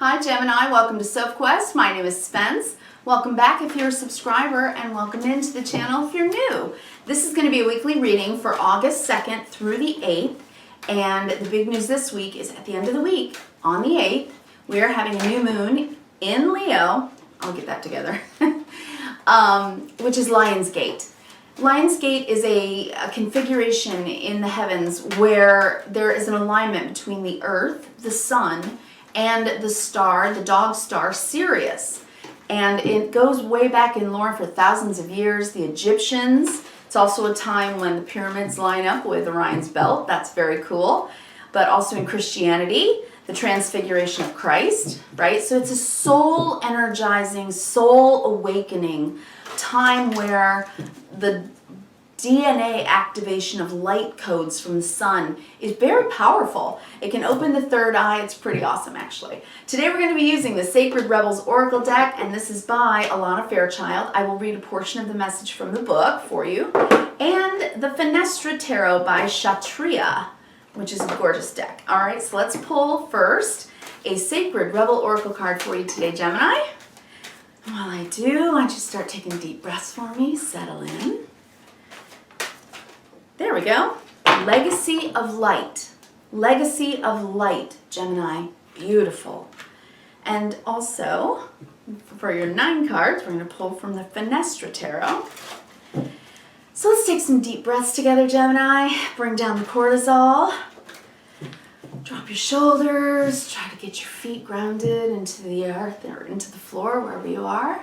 Hi Gemini, welcome to Sophquest. My name is Spence. Welcome back if you're a subscriber, and welcome into the channel if you're new. This is going to be a weekly reading for August 2nd through the 8th, and the big news this week is at the end of the week, on the 8th, we are having a new moon in Leo. I'll get that together. Which is Lionsgate. Lionsgate is a configuration in the heavens where there is an alignment between the Earth, the Sun, and the star, the dog star, Sirius. And it goes way back in lore for thousands of years. The Egyptians, it's also a time when the pyramids line up with Orion's belt. That's very cool. But also in Christianity, the transfiguration of Christ, right? So it's a soul energizing, soul awakening time where the DNA activation of light codes from the sun is very powerful. It can open the third eye. It's pretty awesome, actually. Today we're going to be using the Sacred Rebels Oracle deck, and this is by Alana Fairchild. I will read a portion of the message from the book for you. And the Fenestra Tarot by Kshatriya, which is a gorgeous deck. All right, so let's pull first a Sacred Rebel Oracle card for you today, Gemini. While I do, why don't you start taking deep breaths for me, settle in. There we go. Legacy of Light. Legacy of Light, Gemini. Beautiful. And also, for your 9 cards, we're going to pull from the Fenestra Tarot. So let's take some deep breaths together, Gemini. Bring down the cortisol. Drop your shoulders. Try to get your feet grounded into the earth or into the floor, wherever you are.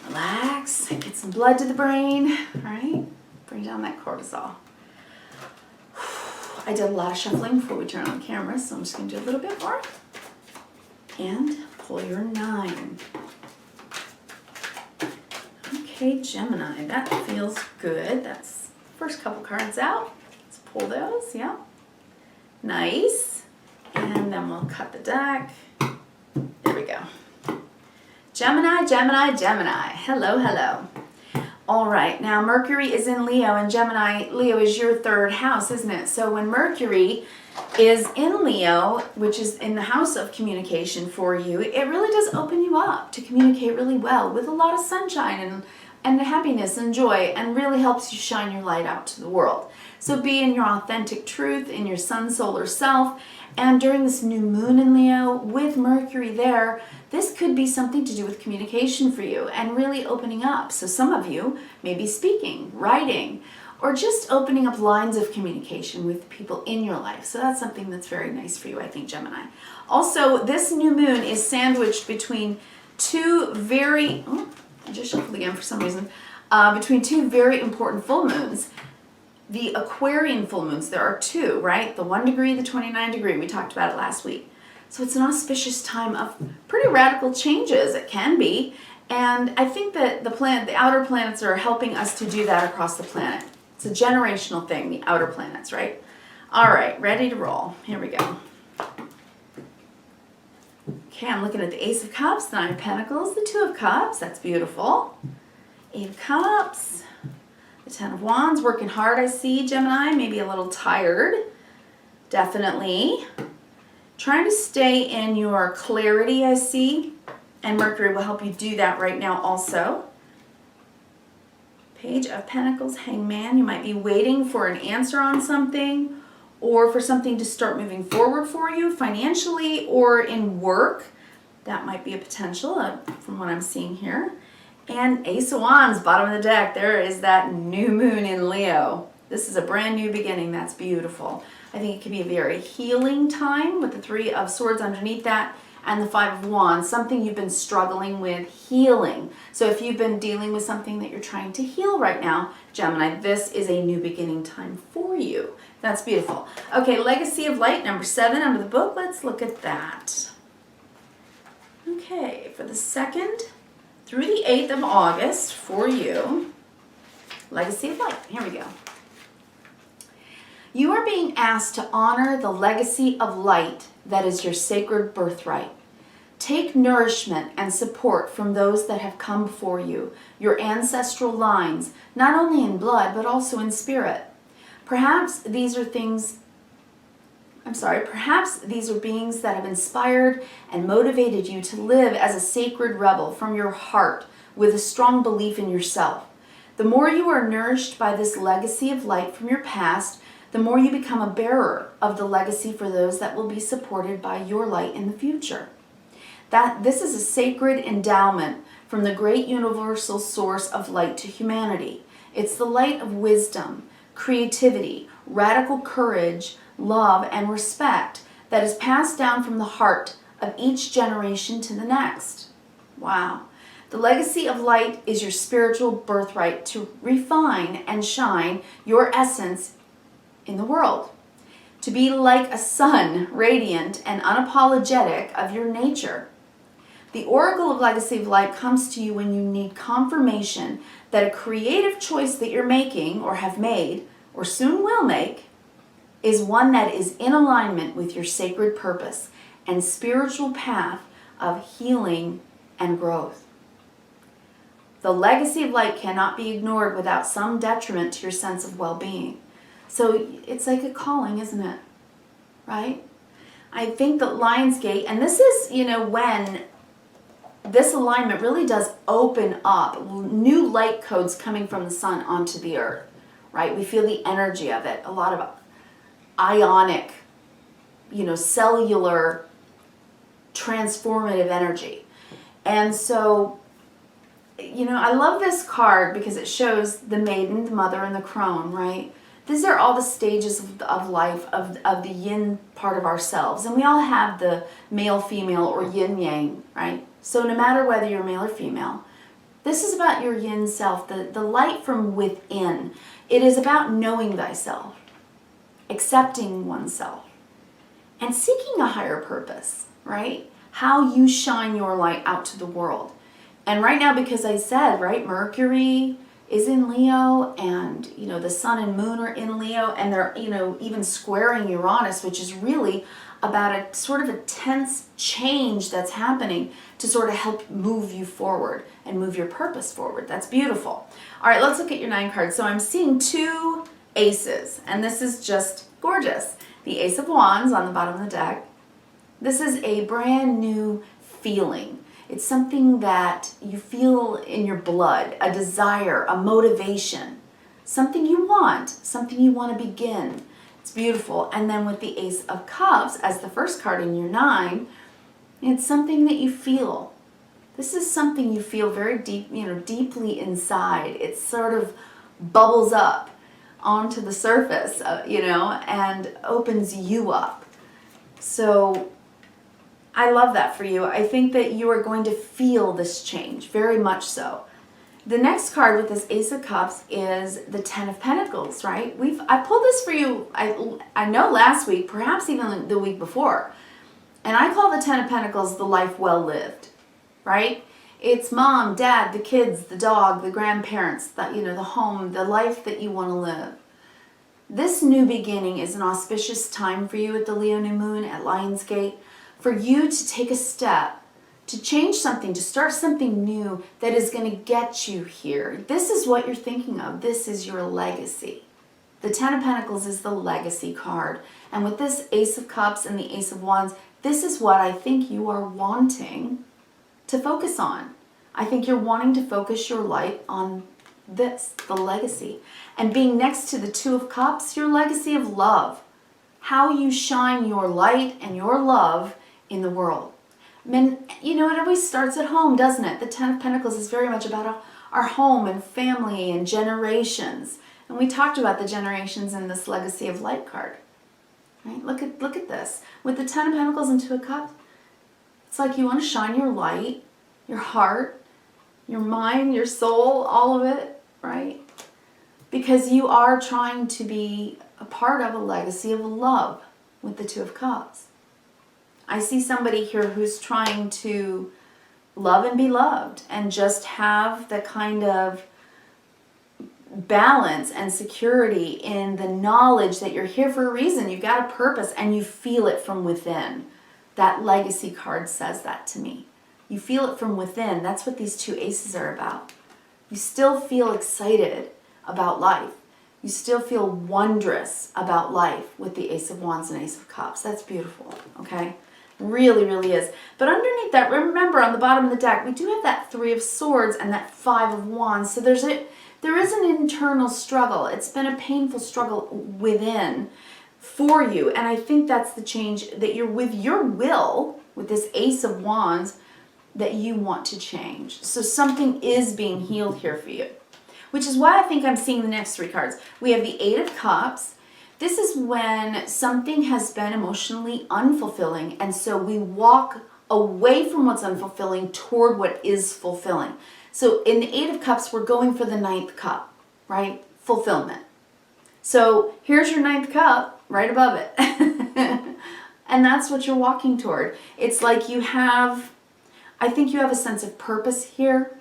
Relax. Get some blood to the brain, right? Bring down that cortisol. I did a lot of shuffling before we turn on the camera, so I'm just going to do a little bit more. And pull your 9. Okay, Gemini, that feels good. That's the first couple cards out. Let's pull those, yeah. Nice. And then we'll cut the deck. There we go. Gemini, Gemini, Gemini. Hello, hello. All right, now Mercury is in Leo, and Gemini, Leo is your 3rd house, isn't it? So when Mercury is in Leo, which is in the house of communication for you, it really does open you up to communicate really well with a lot of sunshine and happiness and joy, and really helps you shine your light out to the world. So be in your authentic truth, in your sun solar self, and during this new moon in Leo with Mercury there, this could be something to do with communication for you and really opening up. So some of you may be speaking, writing, or just opening up lines of communication with people in your life. So that's something that's very nice for you, I think, Gemini. Also, this new moon is sandwiched between two very, I just shuffled again for some reason, between two very important full moons. The Aquarian full moons, there are 2, right? The 1 degree, the 29 degree. We talked about it last week. So it's an auspicious time of pretty radical changes. It can be. And I think that the outer planets are helping us to do that across the planet. It's a generational thing, the outer planets, right? All right, ready to roll. Here we go. Okay, I'm looking at the Ace of Cups, the 9 of Pentacles, the 2 of Cups. That's beautiful. 8 of Cups. The 10 of Wands, working hard, I see, Gemini, maybe a little tired, definitely. Trying to stay in your clarity, I see, and Mercury will help you do that right now also. Page of Pentacles, Hangman, you might be waiting for an answer on something or for something to start moving forward for you financially or in work. That might be a potential from what I'm seeing here. And Ace of Wands, bottom of the deck, there is that new moon in Leo. This is a brand new beginning. That's beautiful. I think it could be a very healing time with the 3 of Swords underneath that and the 5 of Wands, something you've been struggling with healing. So if you've been dealing with something that you're trying to heal right now, Gemini, this is a new beginning time for you. That's beautiful. Okay, Legacy of Light, number 7 under the book. Let's look at that. Okay, for the 2nd through the 8th of August for you, Legacy of Light. Here we go. You are being asked to honor the legacy of light that is your sacred birthright. Take nourishment and support from those that have come before you, your ancestral lines, not only in blood, but also in spirit. Perhaps these are things perhaps these are beings that have inspired and motivated you to live as a sacred rebel from your heart with a strong belief in yourself. The more you are nourished by this legacy of light from your past, the more you become a bearer of the legacy for those that will be supported by your light in the future. That this is a sacred endowment from the great universal source of light to humanity. It's the light of wisdom, creativity, radical courage, love, and respect that is passed down from the heart of each generation to the next. Wow. The legacy of light is your spiritual birthright to refine and shine your essence in the world. To be like a sun, radiant and unapologetic of your nature. The oracle of legacy of light comes to you when you need confirmation that a creative choice that you're making or have made or soon will make is one that is in alignment with your sacred purpose and spiritual path of healing and growth. The legacy of light cannot be ignored without some detriment to your sense of well-being. So it's like a calling, isn't it? Right? I think that Lionsgate, and this is, when this alignment really does open up new light codes coming from the sun onto the earth, right? We feel the energy of it, a lot of ionic, cellular transformative energy. And so, I love this card because it shows the maiden, the mother, and the crone, right? These are all the stages of life, of the yin part of ourselves. And we all have the male, female, or yin yang, right? So no matter whether you're male or female, this is about your yin self, the light from within. It is about knowing thyself, accepting oneself, and seeking a higher purpose, right? How you shine your light out to the world. And right now, because I said, right, Mercury is in Leo, and the sun and moon are in Leo, and they're even squaring Uranus, which is really about a sort of a tense change that's happening to sort of help move you forward and move your purpose forward. That's beautiful. All right, let's look at your 9 cards. So I'm seeing 2 aces, and this is just gorgeous. The Ace of Wands on the bottom of the deck. This is a brand new feeling. It's something that you feel in your blood, a desire, a motivation, something you want to begin. It's beautiful. And then with the Ace of Cups as the first card in your 9, it's something that you feel. This is something you feel very deep, deeply inside. It sort of bubbles up onto the surface, and opens you up. So I love that for you. I think that you are going to feel this change, very much so. The next card with this Ace of Cups is the Ten of Pentacles, right? I pulled this for you, I know last week, perhaps even the week before. And I call the Ten of Pentacles the life well lived, right? It's mom, dad, the kids, the dog, the grandparents, the home, the life that you want to live. This new beginning is an auspicious time for you at the Leo new moon at Lionsgate, for you to take a step, to change something, to start something new that is going to get you here. This is what you're thinking of. This is your legacy. The Ten of Pentacles is the legacy card. And with this Ace of Cups and the Ace of Wands, this is what I think you are wanting to focus on. I think you're wanting to focus your light on this, the legacy. And being next to the Two of Cups, your legacy of love. How you shine your light and your love in the world. And it always starts at home, doesn't it? The Ten of Pentacles is very much about our home and family and generations. And we talked about the generations in this Legacy of Light card. Right? Look at this. With the Ten of Pentacles and Two of Cups, it's like you want to shine your light, your heart, your mind, your soul, all of it, right? Because you are trying to be a part of a legacy of love with the Two of Cups. I see somebody here who's trying to love and be loved and just have the kind of balance and security in the knowledge that you're here for a reason. You've got a purpose and you feel it from within. That legacy card says that to me. You feel it from within. That's what these 2 aces are about. You still feel excited about life. You still feel wondrous about life with the Ace of Wands and Ace of Cups. That's beautiful, okay? Really, really is. But underneath that, remember on the bottom of the deck, we do have that Three of Swords and that Five of Wands. So there is an internal struggle. It's been a painful struggle within for you. And I think that's the change that you're with your will, with this Ace of Wands, that you want to change. So something is being healed here for you, which is why I think I'm seeing the next three cards. We have the Eight of Cups. This is when something has been emotionally unfulfilling, and so we walk away from what's unfulfilling toward what is fulfilling. So in the Eight of Cups, we're going for the ninth cup, right? Fulfillment. So here's your ninth cup right above it. And that's what you're walking toward. It's like I think you have a sense of purpose here.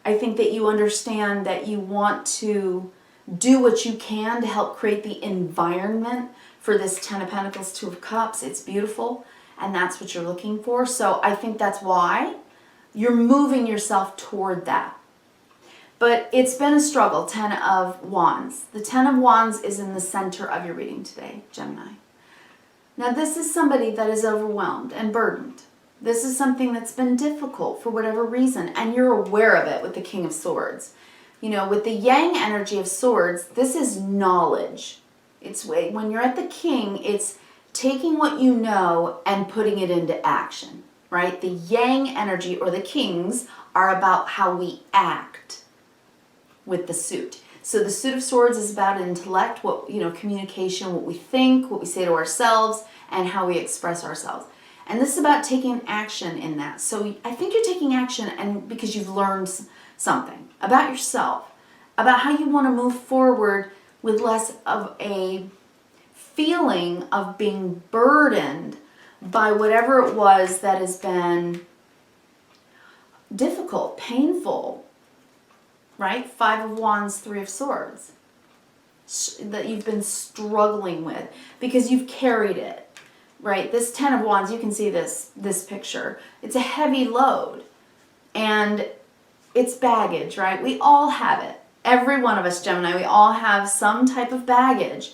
I think that you understand that you want to do what you can to help create the environment for this Ten of Pentacles, Two of Cups. It's beautiful, and that's what you're looking for. So I think that's why you're moving yourself toward that. But it's been a struggle, Ten of Wands. The Ten of Wands is in the center of your reading today, Gemini. Now this is somebody that is overwhelmed and burdened. This is something that's been difficult for whatever reason, and you're aware of it with the King of Swords. You know, with the Yang energy of Swords, this is knowledge. It's when you're at the King, it's taking what you know and putting it into action, right? The Yang energy or the Kings are about how we act with the suit. So the suit of Swords is about intellect, communication, what we think, what we say to ourselves, and how we express ourselves. And this is about taking action in that. So I think you're taking action and because you've learned something about yourself, about how you want to move forward with less of a feeling of being burdened by whatever it was that has been difficult, painful, right? Five of Wands, Three of Swords, that you've been struggling with because you've carried it. Right, this Ten of Wands, you can see this picture. It's a heavy load, and it's baggage, right? We all have it. Every one of us, Gemini, we all have some type of baggage.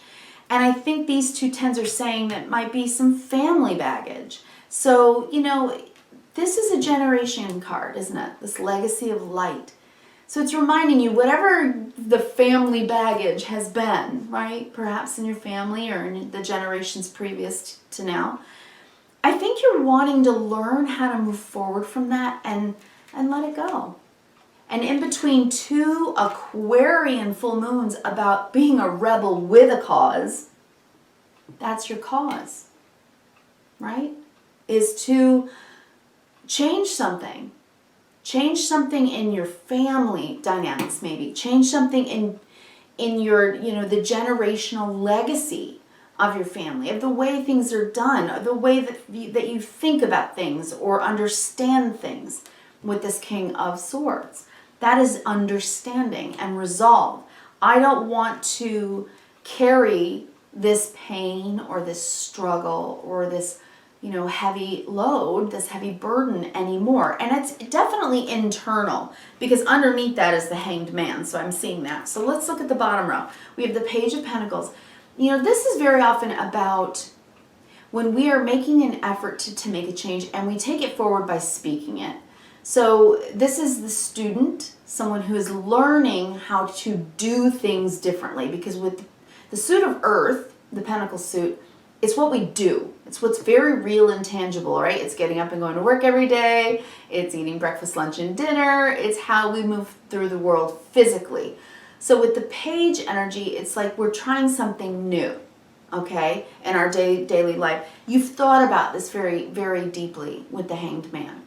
And I think these two tens are saying that it might be some family baggage. So, this is a generation card, isn't it? This legacy of light. So it's reminding you, whatever the family baggage has been, right? Perhaps in your family or in the generations previous to now. I think you're wanting to learn how to move forward from that and let it go. And in between two Aquarian full moons about being a rebel with a cause, that's your cause, right? Is to change something. Change something in your family dynamics, maybe. Change something in your, the generational legacy of your family, of the way things are done, of the way that you think about things or understand things with this King of Swords. That is understanding and resolve. I don't want to carry this pain or this struggle or this heavy load, this heavy burden anymore. And it's definitely internal because underneath that is the Hanged Man. So I'm seeing that. So let's look at the bottom row. We have the Page of Pentacles. This is very often about when we are making an effort to make a change and we take it forward by speaking it. So this is the student, someone who is learning how to do things differently, because with the suit of Earth, the Pentacle suit, it's what we do. It's what's very real and tangible, right? It's getting up and going to work every day. It's eating breakfast, lunch, and dinner. It's how we move through the world physically. So with the Page energy, it's like we're trying something new, okay, in our daily life. You've thought about this very, very deeply with the Hanged Man.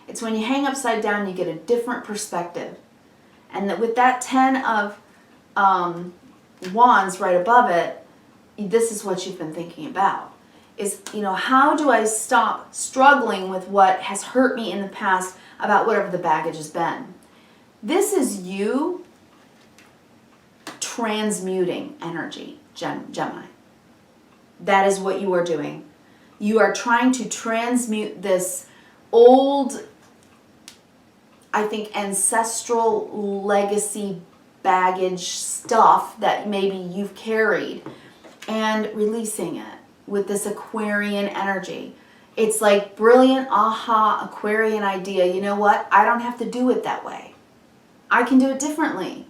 It's when you hang upside down, you get a different perspective. And that with that Ten of Wands right above it, this is what you've been thinking about. Is, how do I stop struggling with what has hurt me in the past about whatever the baggage has been? This is you transmuting energy, Gemini. That is what you are doing. You are trying to transmute this old, I think, ancestral legacy baggage stuff that maybe you've carried, and releasing it with this Aquarian energy. It's like brilliant, aha, Aquarian idea. You know what? I don't have to do it that way. I can do it differently.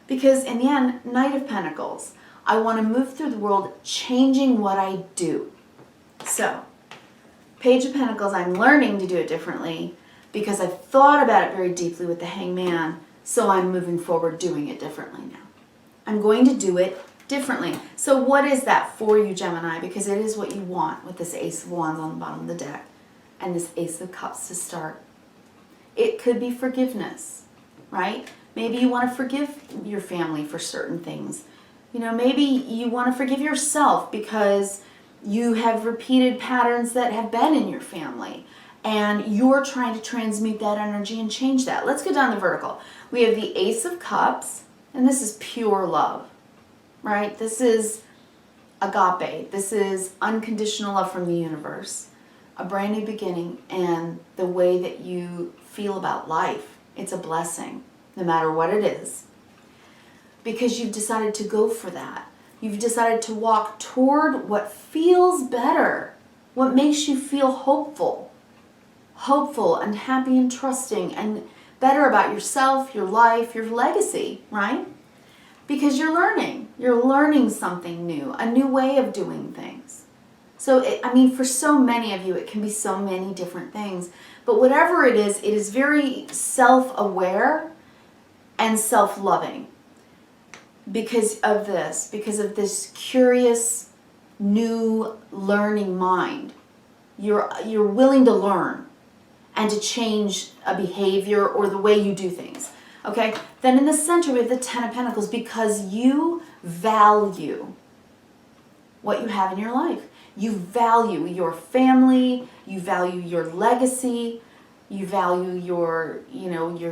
Because in the end, Knight of Pentacles, I want to move through the world changing what I do. So, Page of Pentacles, I'm learning to do it differently because I've thought about it very deeply with the Hangman, so I'm moving forward doing it differently now. I'm going to do it differently. So what is that for you, Gemini? Because it is what you want with this Ace of Wands on the bottom of the deck and this Ace of Cups to start. It could be forgiveness, right? Maybe you want to forgive your family for certain things. You know, maybe you want to forgive yourself because you have repeated patterns that have been in your family and you're trying to transmute that energy and change that. Let's go down the vertical. We have the Ace of Cups, and this is pure love, right? This is agape. This is unconditional love from the universe, a brand new beginning, and the way that you feel about life. It's a blessing, no matter what it is, because you've decided to go for that. You've decided to walk toward what feels better, what makes you feel hopeful and happy and trusting and better about yourself, your life, your legacy, right? Because you're learning something new, a new way of doing things. So, I mean, for so many of you, it can be so many different things. But whatever it is very self-aware and self-loving because of this curious, new learning mind. You're willing to learn and to change a behavior or the way you do things. Okay? Then in the center, we have the Ten of Pentacles because you value what you have in your life. You value your family, you value your legacy, you value your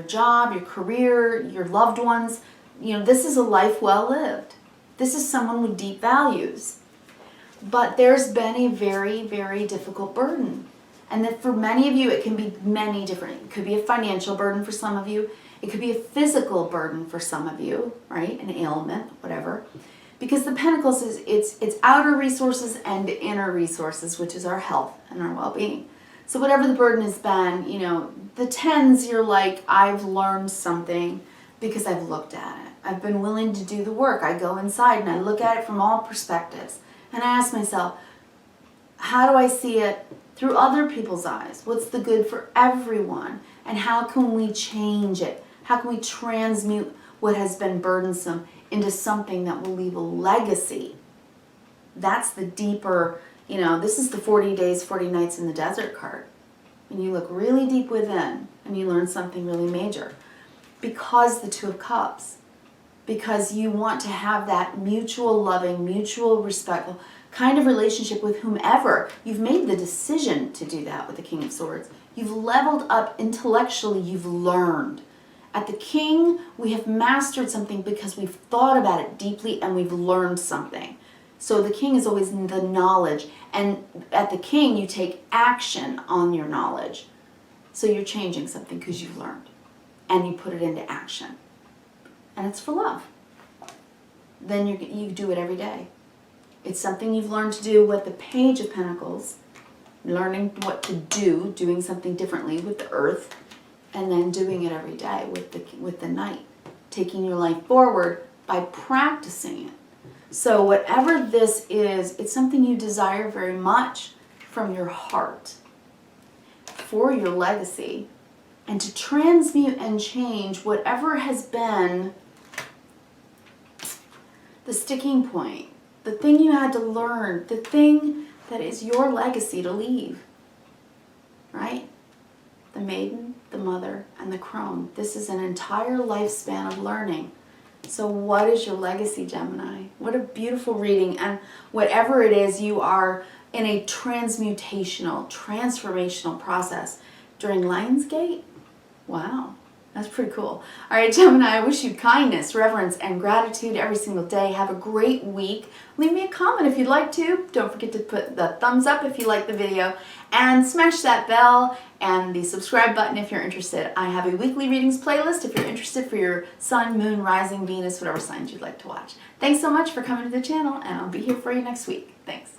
job, your career, your loved ones. This is a life well lived. This is someone with deep values. But there's been a very, very difficult burden. And that for many of you, it can be many different. It could be a financial burden for some of you. It could be a physical burden for some of you, right? An ailment, whatever. Because the Pentacles it's outer resources and inner resources, which is our health and our well-being. So whatever the burden has been, the tens, you're like, I've learned something because I've looked at it. I've been willing to do the work. I go inside and I look at it from all perspectives. And I ask myself, how do I see it through other people's eyes? What's the good for everyone? And how can we change it? How can we transmute what has been burdensome into something that will leave a legacy? That's the deeper, this is the 40 days, 40 nights in the desert card. And you look really deep within and you learn something really major. Because the Two of Cups. Because you want to have that mutual loving, mutual respectful kind of relationship with whomever. You've made the decision to do that with the King of Swords. You've leveled up intellectually, you've learned. At the King, we have mastered something because we've thought about it deeply and we've learned something. So the King is always the knowledge. And at the King, you take action on your knowledge. So you're changing something because you've learned. And you put it into action. And it's for love. Then you do it every day. It's something you've learned to do with the Page of Pentacles. Learning what to do, doing something differently with the Earth. And then doing it every day with the Knight. Taking your life forward by practicing it. So whatever this is, it's something you desire very much from your heart. For your legacy. And to transmute and change whatever has been the sticking point, the thing you had to learn, the thing that is your legacy to leave, right? The Maiden, the Mother, and the Crone. This is an entire lifespan of learning. So what is your legacy, Gemini? What a beautiful reading. And whatever it is, you are in a transformational process. During Lionsgate, wow, That's pretty cool. All right, Gemini, I wish you kindness, reverence, and gratitude every single day. Have a great week. Leave me a comment if you'd like to. Don't forget to put the thumbs up if you like the video, and smash that bell and the subscribe button if you're interested. I have a weekly readings playlist if you're interested for your sun, moon, rising, Venus, whatever signs you'd like to watch. Thanks so much for coming to the channel, and I'll be here for you next week. Thanks.